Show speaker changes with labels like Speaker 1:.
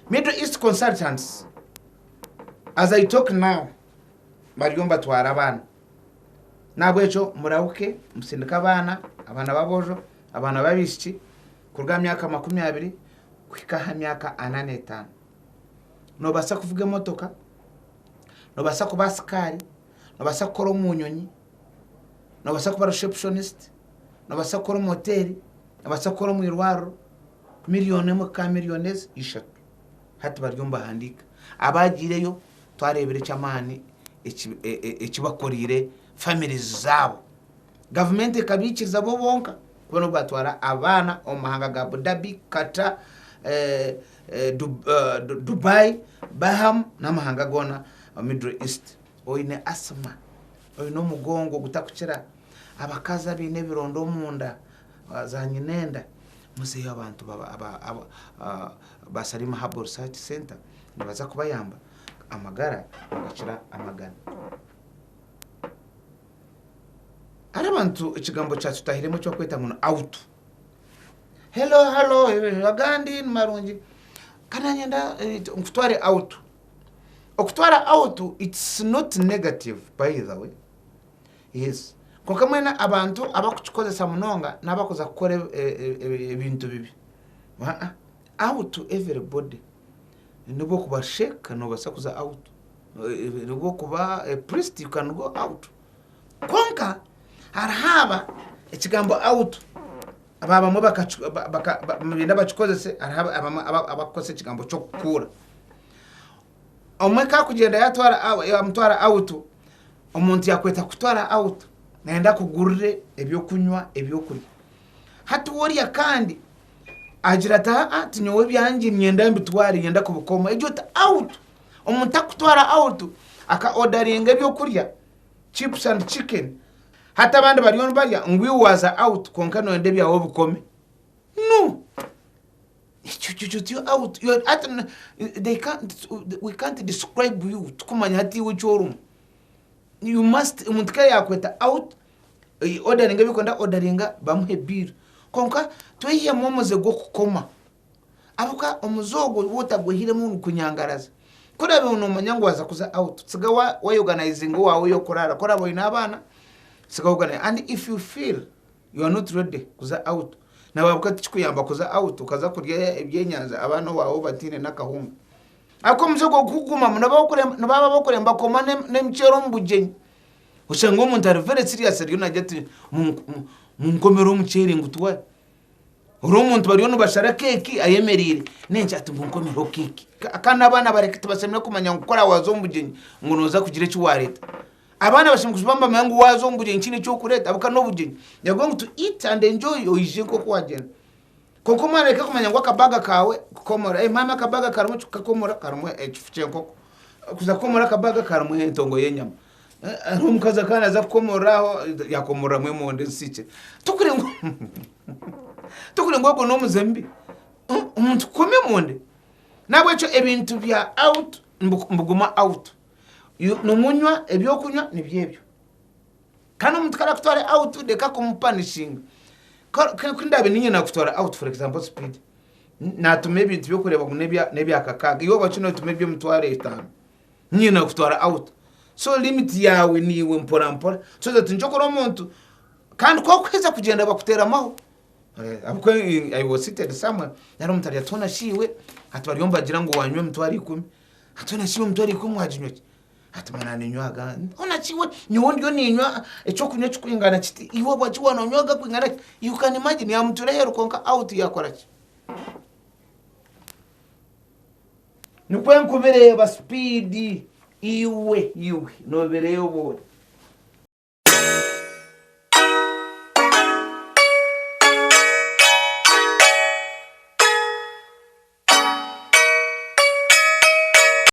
Speaker 1: Middle East consultants, as I talk now, bariyo batwara abana nabwo ejo murabuke musindika abana babojo abana babishiki kurga myaka 20 kwikaha myaka 85 no basa kuvuga motoka no basa kuba skari no basa kora umunyonyi no basa kuba receptionist no basa kora moteri no basa kora mu irwaro miliyoni mu ka miliyonez ishatu hati bariyo handika abagireyo twarebere cyamani ikibakorire families zabo government kabikiriza bo bonka kuno batwara abana omahanga ga Abu Dhabi Qatar Dubai Baham namahanga gona Middle East oine asma oino mugongo gutakukira abakaza bine birondo munda zanyinenda museyo abantu basarima Harbor Research Center nibaza kubayamba amagara bagacira amagana arabantu ikigambo cyacu tahiremo cyo kweta ngo out. Hello agandi marungi kananyenda ukutware out. Okutwara out, it's not negative by the way. Yes, kokamwena abantu abakuchikozesa munonga nabakoza gukora ebintu bibi out to everybody. Nubo kuba shake no basakuza out. Nubo kuba a priest you can go out. Konka arahaba ikigambo out ababa mo bakabinda bachikozese arahaba abakose ikigambo cyo kukura. Omweka kugenda yamutwara out omuntu yakweta kutwara out naenda kugurire ebyo kunywa ebyo kuri hati woriya kandi ajirata ati nyowe byanje myenda mbitwari yenda kubukoma ejo ta out omuntu akutwara out aka ordering ebyo kurya chips and chicken hata abandi bariyo barya ngwi waza out konkano ende byawo bukome no you out you at we can't describe you tukumanya hati wichorum you must umuntu kaya yakweta out ordering ebikonda orderinga bamuhe bill konka toyiye momoze go kukoma abuka omuzogo wotagwehire mu kunyangaraza kurabe uno manyangwaza kuza out siga wa organizing wawe yo kurara korabo ina abana siga organize and if you feel you are not ready kuza out na babuka tikuyamba kuza out ukaza kurya ebyenyanza abana wawo batine nakahumba ako muzogo kuguma nababa bakuremba koma nemchero mbujenyi ushango umuntu ari very serious ari unajati munkomero umuceri ngutwa uro umuntu bari bashara keki ayemerire nenje ati munkomero keki akana abana barekete basemera kumanya gukora wazombujenyi ngo noza kugira cyo wareta abana bashimukuzubamba mangu wazombujenyi kini cyo kureta abuka no bujenyi you're going to eat and enjoy oyije ko kwagena koko mareka kumanya ngo akabaga kawe kukomora mama akabaga karimo kukomora karimo ekifuce koko kuza komora akabaga karimo entongo yenyama umukaza kana aza kukomoraho yakomora mwe monde nsice tukure ngo no muzembi umuntu kome monde nabwo cyo ebintu bya out mbuguma out no munywa ebyo kunywa nibyebyo kana umuntu kara kutwara out deka kumpunishing kindabe ninye na kutwara out for example speed na tume ibintu byo kureba nebya kakaga iyo bacino tume byo mutware 5 ninye na kutwara out so limit yawe niwe mpora so that njokora umuntu kandi ko kweza kugenda bakutera maho abuko I was seated somewhere yari umuntu ari atona shiwe atwari yomba gira ngo wanywe mutwari 10 atona shiwe mutwari 10 wajinywe atumana ninywaga ona chiwe nyondo ninywa echo kunywa cykwingana kiti iwo bachiwana nywaga kwingana you can imagine ya mutule hero konka out yakora ki nikwe nkubere ba speed iwe no bereyo bo